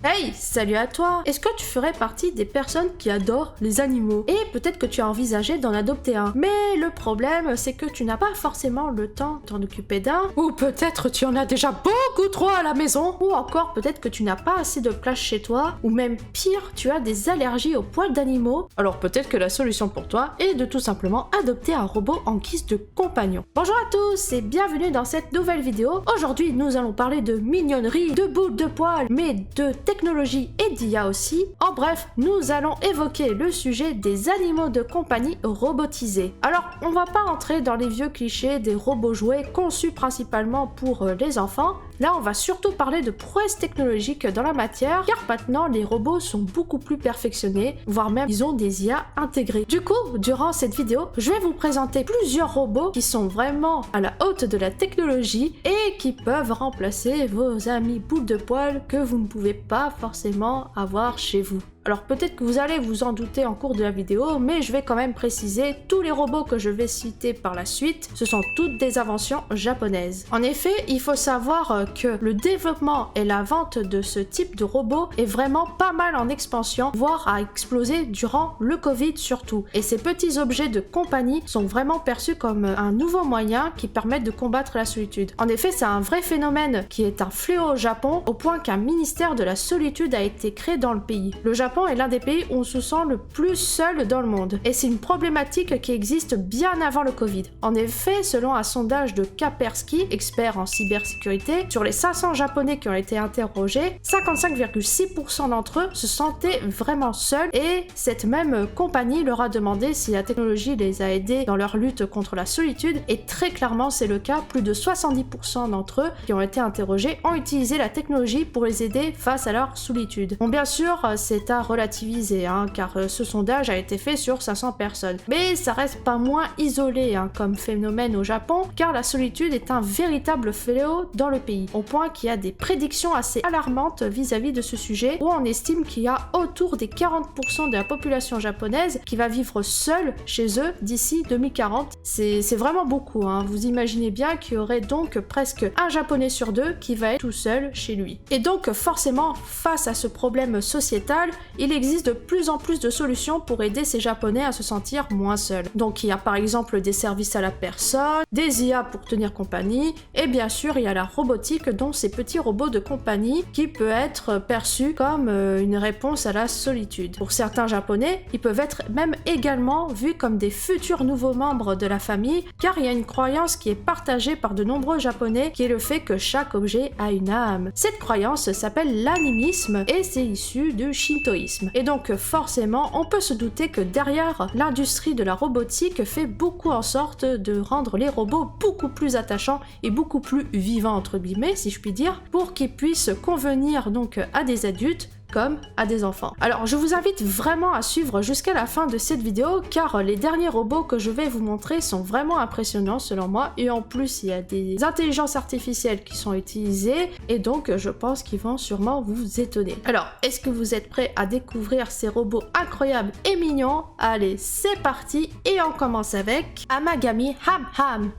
Hey, salut à toi! Est-ce que tu ferais partie des personnes qui adorent les animaux? Et peut-être que tu as envisagé d'en adopter un. Mais le problème, c'est que tu n'as pas forcément le temps de t'en occuper d'un. Ou peut-être tu en as déjà beaucoup trop à la maison. Ou encore peut-être que tu n'as pas assez de place chez toi. Ou même pire, tu as des allergies aux poils d'animaux. Alors peut-être que la solution pour toi est de tout simplement adopter un robot en guise de compagnon. Bonjour à tous et bienvenue dans cette nouvelle vidéo. Aujourd'hui, nous allons parler de mignonnerie, de boules de poils, mais de technologie et d'IA aussi. En bref, nous allons évoquer le sujet des animaux de compagnie robotisés. Alors, on va pas entrer dans les vieux clichés des robots jouets conçus principalement pour les enfants. Là, on va surtout parler de prouesses technologiques dans la matière, car maintenant, les robots sont beaucoup plus perfectionnés, voire même ils ont des IA intégrées. Du coup, durant cette vidéo, je vais vous présenter plusieurs robots qui sont vraiment à la haute de la technologie et qui peuvent remplacer vos amis boules de poils que vous ne pouvez pas forcément avoir chez vous. Alors peut-être que vous allez vous en douter en cours de la vidéo, mais je vais quand même préciser, tous les robots que je vais citer par la suite, ce sont toutes des inventions japonaises. En effet, il faut savoir que le développement et la vente de ce type de robot est vraiment pas mal en expansion, voire a explosé durant le Covid surtout. Et ces petits objets de compagnie sont vraiment perçus comme un nouveau moyen qui permet de combattre la solitude. En effet, c'est un vrai phénomène qui est un fléau au Japon, au point qu'un ministère de la solitude a été créé dans le pays. Le Japon est l'un des pays où on se sent le plus seul dans le monde. Et c'est une problématique qui existe bien avant le Covid. En effet, selon un sondage de Kaspersky, expert en cybersécurité, sur les 500 Japonais qui ont été interrogés, 55,6% d'entre eux se sentaient vraiment seuls et cette même compagnie leur a demandé si la technologie les a aidés dans leur lutte contre la solitude et très clairement c'est le cas, plus de 70% d'entre eux qui ont été interrogés ont utilisé la technologie pour les aider face à leur solitude. Bon, bien sûr, c'est à relativiser, car ce sondage a été fait sur 500 personnes. Mais ça reste pas moins isolé comme phénomène au Japon, car la solitude est un véritable fléau dans le pays, au point qu'il y a des prédictions assez alarmantes vis-à-vis de ce sujet, où on estime qu'il y a autour des 40% de la population japonaise qui va vivre seule chez eux d'ici 2040. C'est vraiment beaucoup, vous imaginez bien qu'il y aurait donc presque un Japonais sur deux qui va être tout seul chez lui. Et donc forcément, face à ce problème sociétal, il existe de plus en plus de solutions pour aider ces Japonais à se sentir moins seuls. Donc il y a par exemple des services à la personne, des IA pour tenir compagnie, et bien sûr il y a la robotique, dont ces petits robots de compagnie qui peut être perçu comme une réponse à la solitude. Pour certains Japonais, ils peuvent être même également vus comme des futurs nouveaux membres de la famille, car il y a une croyance qui est partagée par de nombreux Japonais, qui est le fait que chaque objet a une âme. Cette croyance s'appelle l'animisme, et c'est issu du shintoïsme. Et donc forcément, on peut se douter que derrière, l'industrie de la robotique fait beaucoup en sorte de rendre les robots beaucoup plus attachants et beaucoup plus vivants entre guillemets, si je puis dire, pour qu'ils puissent convenir donc à des adultes comme à des enfants. Alors je vous invite vraiment à suivre jusqu'à la fin de cette vidéo, car les derniers robots que je vais vous montrer sont vraiment impressionnants selon moi, et en plus il y a des intelligences artificielles qui sont utilisées, et donc je pense qu'ils vont sûrement vous étonner. Alors, est-ce que vous êtes prêts à découvrir ces robots incroyables et mignons? Allez, c'est parti, et on commence avec Amagami Ham Ham.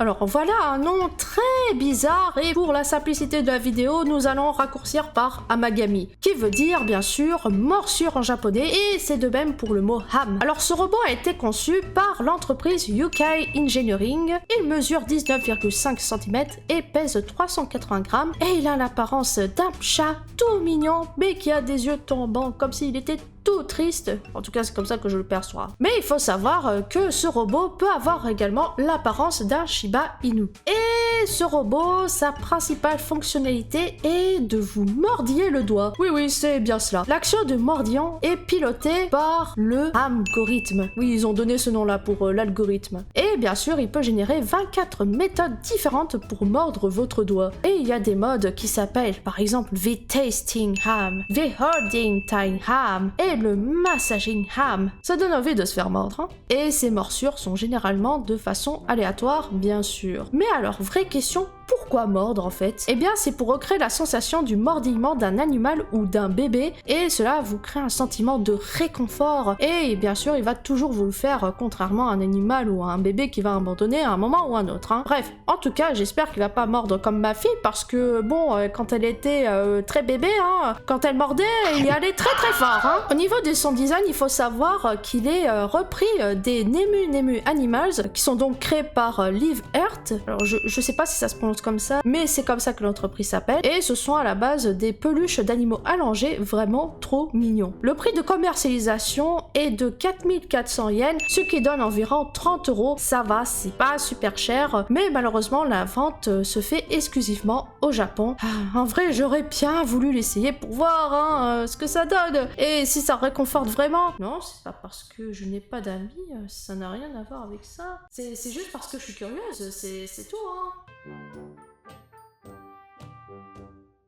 Alors voilà un nom très bizarre, et pour la simplicité de la vidéo, nous allons raccourcir par Amagami, qui veut dire bien sûr morsure en japonais, et c'est de même pour le mot ham. Alors ce robot a été conçu par l'entreprise UK Engineering, il mesure 19,5 cm et pèse 380 grammes, et il a l'apparence d'un chat tout mignon, mais qui a des yeux tombants comme s'il était tout triste, en tout cas c'est comme ça que je le perçois. Mais il faut savoir que ce robot peut avoir également l'apparence d'un Shiba Inu. Et ce robot, sa principale fonctionnalité est de vous mordiller le doigt. Oui, c'est bien cela. L'action de mordillon est pilotée par le algorithme. Oui, ils ont donné ce nom-là pour l'algorithme. Et bien sûr, il peut générer 24 méthodes différentes pour mordre votre doigt. Et il y a des modes qui s'appellent par exemple The Tasting Ham, The Holding Time Ham et le massaging ham. Ça donne envie de se faire mordre, hein. Et ces morsures sont généralement de façon aléatoire, bien sûr. Mais alors, vraie question, pourquoi mordre en fait? Eh bien, c'est pour recréer la sensation du mordillement d'un animal ou d'un bébé, et cela vous crée un sentiment de réconfort. Et bien sûr, il va toujours vous le faire, contrairement à un animal ou à un bébé qui va abandonner à un moment ou à un autre, hein. Bref, en tout cas, j'espère qu'il va pas mordre comme ma fille, parce que bon, quand elle était très bébé, hein, quand elle mordait, il y allait très très fort, hein. Au niveau de son design, il faut savoir qu'il est repris des Nemu Animals, qui sont donc créés par Live Earth. Alors je sais pas si ça se prononce comme ça, mais c'est comme ça que l'entreprise s'appelle, et ce sont à la base des peluches d'animaux allongés vraiment trop mignons. Le prix de commercialisation est de 4400 yens, ce qui donne environ 30 €. Ça va, c'est pas super cher, mais malheureusement la vente se fait exclusivement au Japon. En vrai, j'aurais bien voulu l'essayer pour voir hein, ce que ça donne, et si ça réconforte vraiment. Non, c'est pas parce que je n'ai pas d'amis, ça n'a rien à voir avec ça. C'est juste parce que je suis curieuse, c'est tout, hein.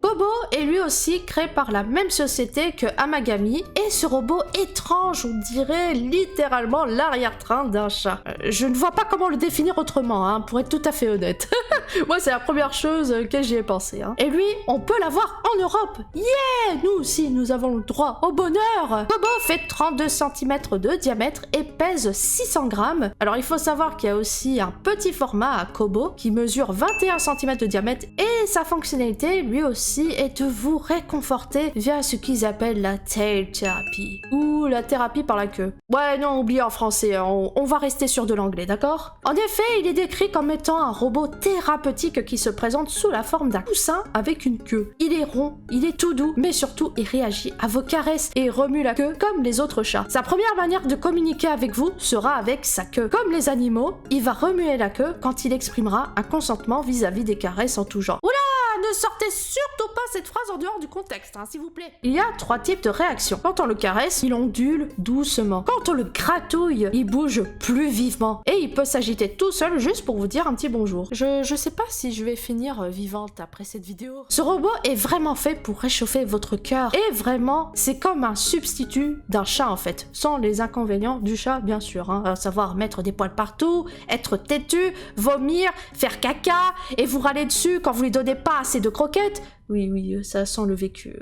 Kobo est lui aussi créé par la même société que Amagami, et ce robot étrange, on dirait littéralement l'arrière-train d'un chat. Je ne vois pas comment le définir autrement, hein, pour être tout à fait honnête. Moi, c'est la première chose que j'y ai pensé. Hein. Et lui, on peut l'avoir en Europe. Yeah! Nous aussi, nous avons le droit au bonheur. Kobo fait 32 cm de diamètre et pèse 600 grammes. Alors, il faut savoir qu'il y a aussi un petit format à Kobo qui mesure 21 cm de diamètre, et sa fonctionnalité, lui aussi, est de vous réconforter via ce qu'ils appellent la tail therapy, ou la thérapie par la queue. Ouais, non, oubliez en français, on va rester sur de l'anglais, d'accord? En effet, il est décrit comme étant un robot thérapeutique qui se présente sous la forme d'un coussin avec une queue. Il est rond, il est tout doux, mais surtout, il réagit à vos caresses et remue la queue comme les autres chats. Sa première manière de communiquer avec vous sera avec sa queue. Comme les animaux, il va remuer la queue quand il exprimera un consentement vis-à-vis des caresses en tout genre. Oula! Ne sortez surtout pas cette phrase en dehors du contexte, hein, s'il vous plaît. Il y a 3 types de réactions. Quand on le caresse, il ondule doucement. Quand on le gratouille, il bouge plus vivement. Et il peut s'agiter tout seul juste pour vous dire un petit bonjour. Je sais pas si je vais finir vivante après cette vidéo. Ce robot est vraiment fait pour réchauffer votre cœur. Et vraiment, c'est comme un substitut d'un chat en fait. Sans les inconvénients du chat, bien sûr. Hein. À savoir mettre des poils partout, être têtu, vomir, faire caca, et vous râler dessus quand vous lui donnez pas assez de croquettes. Oui, ça sent le vécu.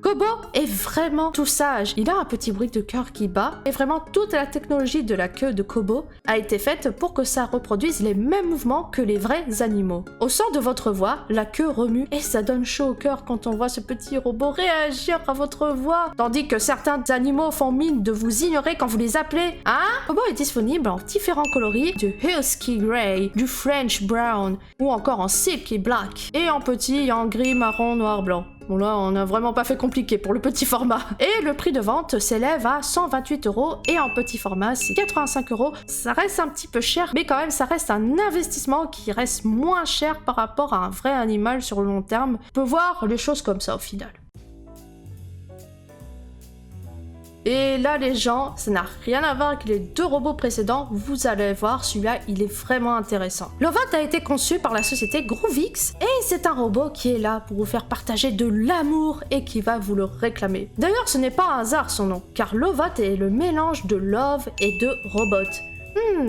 Kobo est vraiment tout sage. Il a un petit bruit de cœur qui bat, et vraiment toute la technologie de la queue de Kobo a été faite pour que ça reproduise les mêmes mouvements que les vrais animaux. Au son de votre voix, la queue remue, et ça donne chaud au cœur quand on voit ce petit robot réagir à votre voix. Tandis que certains animaux font mine de vous ignorer quand vous les appelez. Hein? Kobo est disponible en différents coloris, du Husky Grey, du French Brown, ou encore en Silky Black, et en petit, en gris, marron, noir, blanc. Bon là, on n'a vraiment pas fait compliqué pour le petit format. Et le prix de vente s'élève à 128 €, et en petit format, c'est 85 €. Ça reste un petit peu cher, mais quand même, ça reste un investissement qui reste moins cher par rapport à un vrai animal sur le long terme. On peut voir les choses comme ça au final. Et là les gens, ça n'a rien à voir avec les 2 robots précédents, vous allez voir, celui-là il est vraiment intéressant. Lovat a été conçu par la société Groovix, et c'est un robot qui est là pour vous faire partager de l'amour et qui va vous le réclamer. D'ailleurs ce n'est pas un hasard son nom, car Lovat est le mélange de love et de robot.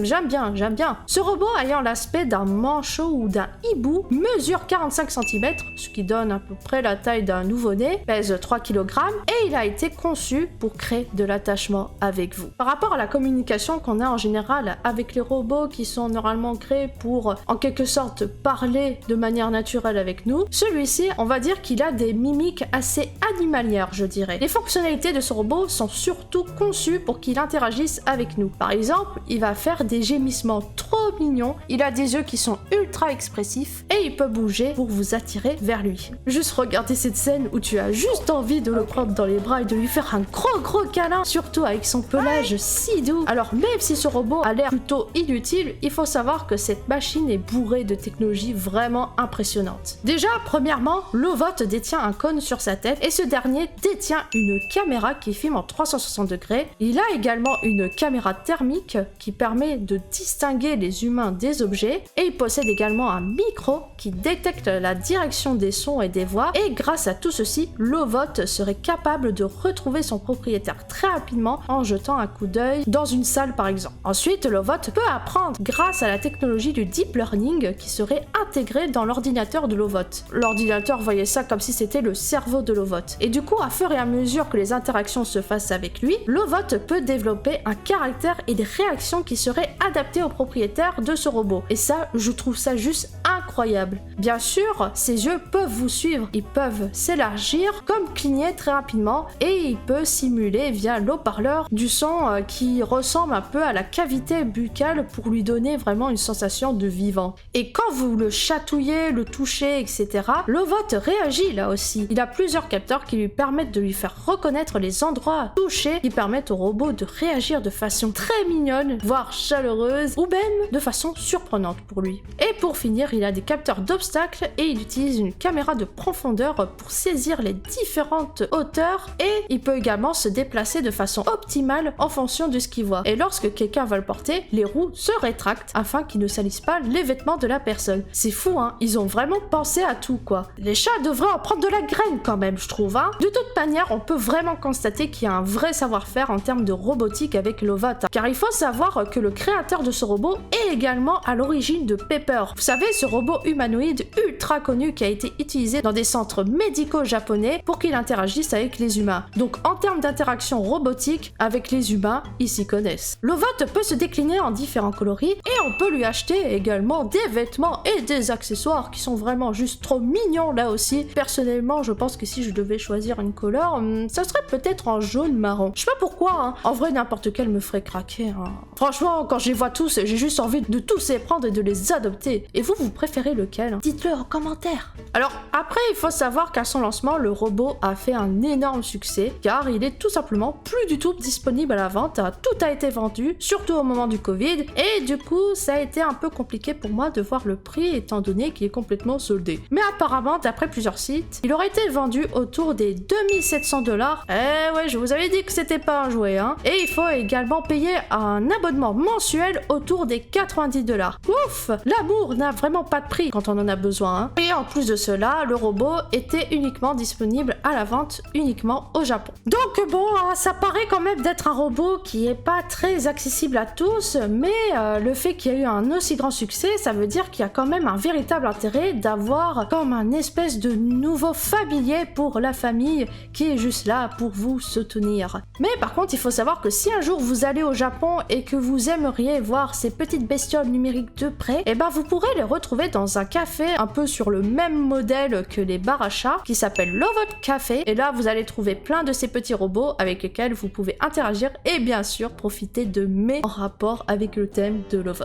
J'aime bien. Ce robot ayant l'aspect d'un manchot ou d'un hibou mesure 45 cm, ce qui donne à peu près la taille d'un nouveau-né, pèse 3 kg, et il a été conçu pour créer de l'attachement avec vous. Par rapport à la communication qu'on a en général avec les robots qui sont normalement créés pour, en quelque sorte, parler de manière naturelle avec nous, celui-ci, on va dire qu'il a des mimiques assez animalières, je dirais. Les fonctionnalités de ce robot sont surtout conçues pour qu'il interagisse avec nous. Par exemple, il va faire des gémissements trop mignons, il a des yeux qui sont ultra expressifs, et il peut bouger pour vous attirer vers lui. Juste regardez cette scène où tu as juste envie de le prendre dans les bras et de lui faire un gros câlin, surtout avec son pelage si doux. Alors même si ce robot a l'air plutôt inutile, il faut savoir que cette machine est bourrée de technologies vraiment impressionnantes. Déjà, premièrement, Lovat détient un cône sur sa tête, et ce dernier détient une caméra qui filme en 360 degrés. Il a également une caméra thermique qui permet permet de distinguer les humains des objets, et il possède également un micro qui détecte la direction des sons et des voix, et grâce à tout ceci, Lovot serait capable de retrouver son propriétaire très rapidement en jetant un coup d'œil dans une salle par exemple. Ensuite, Lovot peut apprendre grâce à la technologie du deep learning qui serait intégrée dans l'ordinateur de Lovot. L'ordinateur voyait ça comme si c'était le cerveau de Lovot. Et du coup, à fur et à mesure que les interactions se fassent avec lui, Lovot peut développer un caractère et des réactions qui seraient adaptées au propriétaire de ce robot. Et ça, je trouve ça juste incroyable. Bien sûr, ses yeux peuvent vous suivre, ils peuvent s'élargir comme cligner très rapidement et il peut simuler via l'haut-parleur du son qui ressemble un peu à la cavité buccale pour lui donner vraiment une sensation de vivant. Et quand vous le chatouillez, le touchez, etc., Lovot réagit là aussi. Il a plusieurs capteurs qui lui permettent de lui faire reconnaître les endroits touchés qui permettent au robot de réagir de façon très mignonne, voire chaleureuse, ou même de façon surprenante pour lui. Et pour finir, il a des capteurs d'obstacles et il utilise une caméra de profondeur pour saisir les différentes hauteurs et il peut également se déplacer de façon optimale en fonction de ce qu'il voit. Et lorsque quelqu'un va le porter, les roues se rétractent afin qu'ils ne salissent pas les vêtements de la personne. C'est fou, hein, ils ont vraiment pensé à tout, quoi. Les chats devraient en prendre de la graine quand même, je trouve, hein. De toute manière, on peut vraiment constater qu'il y a un vrai savoir-faire en termes de robotique avec Lovot, hein. Car il faut savoir que le créateur de ce robot est également à l'origine de Pepper. Vous savez, ce robot humanoïde ultra connu qui a été utilisé dans des centres médicaux japonais pour qu'il interagisse avec les humains. Donc en termes d'interaction robotique avec les humains, ils s'y connaissent. Lovot peut se décliner en différents coloris et on peut lui acheter également des vêtements et des accessoires qui sont vraiment juste trop mignons là aussi. Personnellement, je pense que si je devais choisir une couleur, ça serait peut-être en jaune marron. Je sais pas pourquoi, hein. En vrai, n'importe quel me ferait craquer, hein. Franchement, quand je les vois tous, j'ai juste envie de tous les prendre et de les adopter. Et vous, vous préférez lequel, hein? Dites-le en commentaire. Alors après, il faut savoir qu'à son lancement, le robot a fait un énorme succès car il est tout simplement plus du tout disponible à la vente. Tout a été vendu, surtout au moment du Covid, et du coup, ça a été un peu compliqué pour moi de voir le prix étant donné qu'il est complètement soldé. Mais apparemment, d'après plusieurs sites, il aurait été vendu autour des 2700 $. Eh ouais, je vous avais dit que c'était pas un jouet, hein. Et il faut également payer un abonnement mensuel autour des 90 $. Ouf, l'amour n'a vraiment pas de prix quand on en a besoin, hein. Et en plus de cela, le robot était uniquement disponible à la vente uniquement au Japon. Donc bon, ça paraît quand même d'être un robot qui est pas très accessible à tous, mais le fait qu'il y a eu un aussi grand succès, ça veut dire qu'il y a quand même un véritable intérêt d'avoir comme un espèce de nouveau familier pour la famille qui est juste là pour vous soutenir. Mais par contre, il faut savoir que si un jour vous allez au Japon et que vous aimeriez voir ces petites bestioles numériques de près, et ben vous pourrez les retrouver dans un café un peu sur le même modèle que les bars à chats qui s'appelle Lovot Café, et là vous allez trouver plein de ces petits robots avec lesquels vous pouvez interagir et bien sûr profiter de mets en rapport avec le thème de Lovot.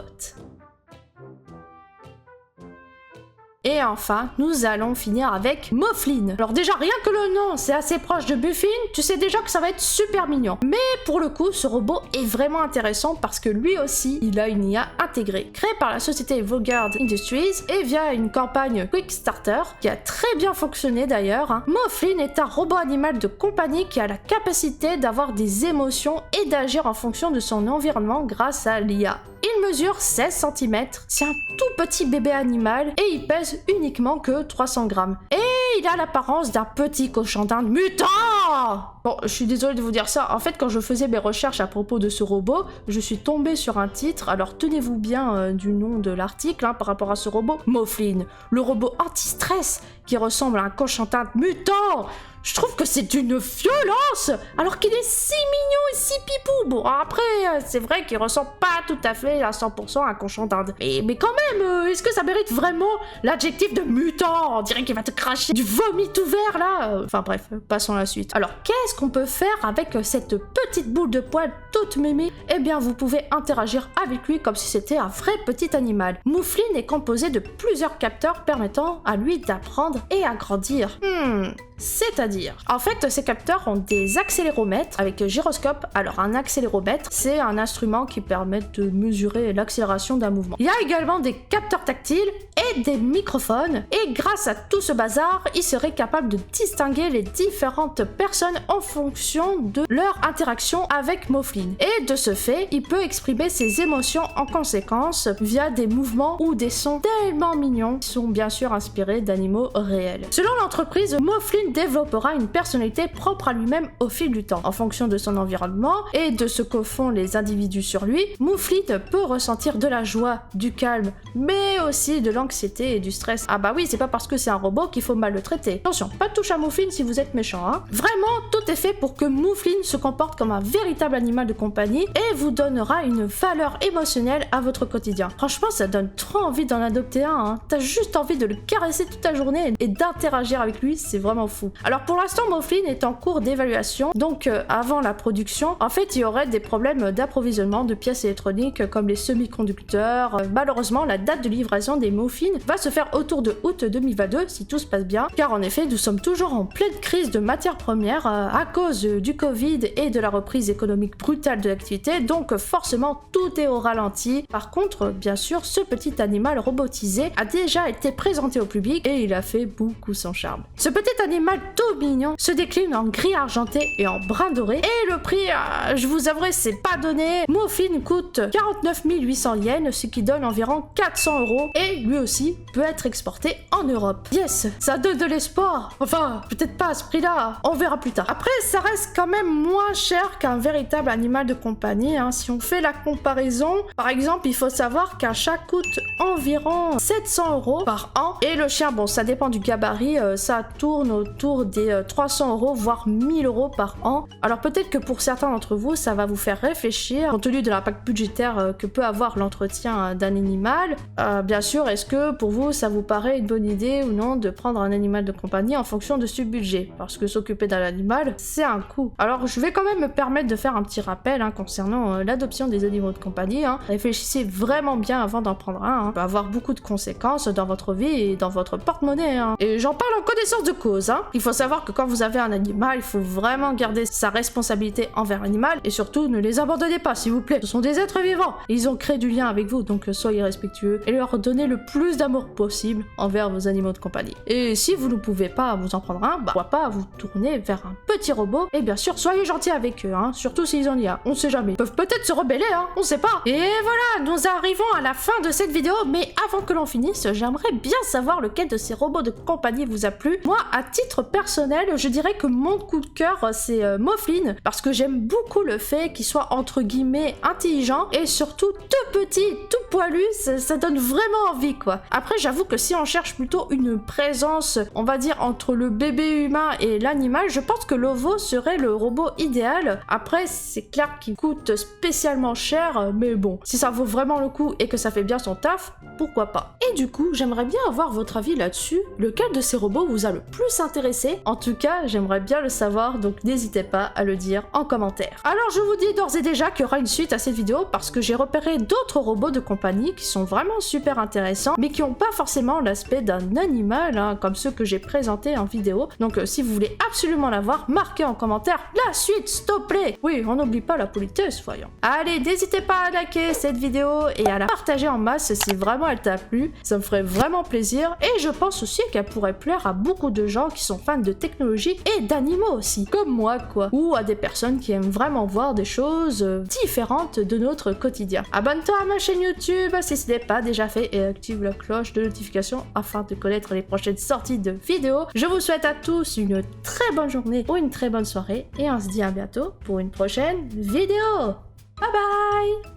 Et enfin, nous allons finir avec Moflin. Alors déjà, rien que le nom, c'est assez proche de Buffin, tu sais déjà que ça va être super mignon. Mais pour le coup, ce robot est vraiment intéressant parce que lui aussi, il a une IA intégrée, créée par la société Vanguard Industries et via une campagne Quickstarter, qui a très bien fonctionné d'ailleurs, hein. Moflin est un robot animal de compagnie qui a la capacité d'avoir des émotions et d'agir en fonction de son environnement grâce à l'IA. Il mesure 16 cm, c'est un tout petit bébé animal et il pèse uniquement que 300 grammes. Et il a l'apparence d'un petit cochon d'Inde mutant! Bon, je suis désolée de vous dire ça, en fait quand je faisais mes recherches à propos de ce robot, je suis tombée sur un titre, alors tenez-vous bien du nom de l'article hein, par rapport à ce robot. Moflin, le robot anti-stress qui ressemble à un cochon d'Inde mutant! Je trouve que c'est une violence alors qu'il est si mignon et si pipou. Bon, après, c'est vrai qu'il ressemble pas tout à fait à 100% à un cochon d'Inde. Mais quand même, est-ce que ça mérite vraiment l'adjectif de mutant? On dirait qu'il va te cracher du vomi tout vert, là. Enfin bref, passons à la suite. Alors, qu'est-ce qu'on peut faire avec cette petite boule de poil toute mémée? Eh bien, vous pouvez interagir avec lui comme si c'était un vrai petit animal. Moflin est composé de plusieurs capteurs permettant à lui d'apprendre s'étendre et à grandir. C'est-à-dire, en fait, ces capteurs ont des accéléromètres avec gyroscope. Alors, un accéléromètre, c'est un instrument qui permet de mesurer l'accélération d'un mouvement. Il y a également des capteurs tactiles et des microphones. Et grâce à tout ce bazar, il serait capable de distinguer les différentes personnes en fonction de leur interaction avec Moflin. Et de ce fait, il peut exprimer ses émotions en conséquence via des mouvements ou des sons tellement mignons qui sont bien sûr inspirés d'animaux réels. Selon l'entreprise, Moflin développera une personnalité propre à lui-même au fil du temps. En fonction de son environnement et de ce que font les individus sur lui, Moflin peut ressentir de la joie, du calme, mais aussi de l'anxiété et du stress. Ah bah oui, c'est pas parce que c'est un robot qu'il faut mal le traiter. Attention, pas de touche à Moflin si vous êtes méchant, hein. Vraiment, tout est fait pour que Moflin se comporte comme un véritable animal de compagnie et vous donnera une valeur émotionnelle à votre quotidien. Franchement, ça donne trop envie d'en adopter un, hein. T'as juste envie de le caresser toute la journée et d'interagir avec lui, c'est vraiment fou. Alors pour l'instant, Moflin est en cours d'évaluation, donc avant la production, en fait, il y aurait des problèmes d'approvisionnement de pièces électroniques comme les semi-conducteurs. Malheureusement, la date de livraison des Moflin va se faire autour de août 2022, si tout se passe bien, car en effet, nous sommes toujours en pleine crise de matières premières à cause du Covid et de la reprise économique brutale de l'activité, donc forcément, tout est au ralenti. Par contre, bien sûr, ce petit animal robotisé a déjà été présenté au public et il a fait beaucoup son charme. Ce petit animal tout mignon se décline en gris argenté et en brun doré, et le prix, je vous avouerai, c'est pas donné. Moflin coûte 49 800 yens, ce qui donne environ 400 €, et lui aussi peut être exporté en Europe. Yes, ça donne de l'espoir. Enfin, peut-être pas à ce prix-là, on verra plus tard. Après, ça reste quand même moins cher qu'un véritable animal de compagnie, hein. Si on fait la comparaison, par exemple, il faut savoir qu'un chat coûte environ 700 € par an, et le chien, bon, ça dépend du gabarit, ça tourne autour des 300 €, voire 1000 € par an. Alors peut-être que pour certains d'entre vous, ça va vous faire réfléchir, compte tenu de l'impact budgétaire que peut avoir l'entretien d'un animal. Bien sûr, est-ce que pour vous, ça vous paraît une bonne idée ou non de prendre un animal de compagnie en fonction de ce budget? Parce que s'occuper d'un animal, c'est un coût. Alors je vais quand même me permettre de faire un petit rappel concernant l'adoption des animaux de compagnie. Réfléchissez vraiment bien avant d'en prendre un. Ça peut avoir beaucoup de conséquences dans votre vie et dans votre porte-monnaie. Et j'en parle en connaissance de cause. Il faut savoir que quand vous avez un animal, il faut vraiment garder sa responsabilité envers l'animal et surtout ne les abandonnez pas, s'il vous plaît. Ce sont des êtres vivants. Ils ont créé du lien avec vous, donc soyez respectueux et leur donnez le plus d'amour possible envers vos animaux de compagnie. Et si vous ne pouvez pas vous en prendre un, pourquoi pas vous tourner vers un petit robot et bien sûr soyez gentils avec eux, surtout s'ils en y a. On sait jamais. Ils peuvent peut-être se rebeller, on sait pas. Et voilà, nous arrivons à la fin de cette vidéo, mais avant que l'on finisse, j'aimerais bien savoir lequel de ces robots de compagnie vous a plu. Moi, à titre personnel, je dirais que mon coup de cœur, c'est Moflin, parce que j'aime beaucoup le fait qu'il soit entre guillemets intelligent et surtout tout petit, tout poilu, ça donne vraiment envie, quoi. Après, j'avoue que si on cherche plutôt une présence, on va dire, entre le bébé humain et l'animal, je pense que Lovo serait le robot idéal. Après, c'est clair qu'il coûte spécialement cher, mais bon, si ça vaut vraiment le coup et que ça fait bien son taf, pourquoi pas. Et du coup, j'aimerais bien avoir votre avis là-dessus. Lequel de ces robots vous a le plus intéressé? En tout cas, j'aimerais bien le savoir, donc n'hésitez pas à le dire en commentaire. Alors je vous dis d'ores et déjà qu'il y aura une suite à cette vidéo parce que j'ai repéré d'autres robots de compagnie qui sont vraiment super intéressants, mais qui n'ont pas forcément l'aspect d'un animal, comme ceux que j'ai présentés en vidéo. Donc si vous voulez absolument la voir, marquez en commentaire la suite, s'il te plaît. Oui, on n'oublie pas la politesse, voyons. Allez, n'hésitez pas à liker cette vidéo et à la partager en masse si vraiment elle t'a plu. Ça me ferait vraiment plaisir et je pense aussi qu'elle pourrait plaire à beaucoup de gens qui sont fans de technologie et d'animaux aussi, comme moi quoi, ou à des personnes qui aiment vraiment voir des choses différentes de notre quotidien. Abonne-toi à ma chaîne YouTube si ce n'est pas déjà fait et active la cloche de notification afin de connaître les prochaines sorties de vidéos. Je vous souhaite à tous une très bonne journée ou une très bonne soirée et on se dit à bientôt pour une prochaine vidéo. Bye bye!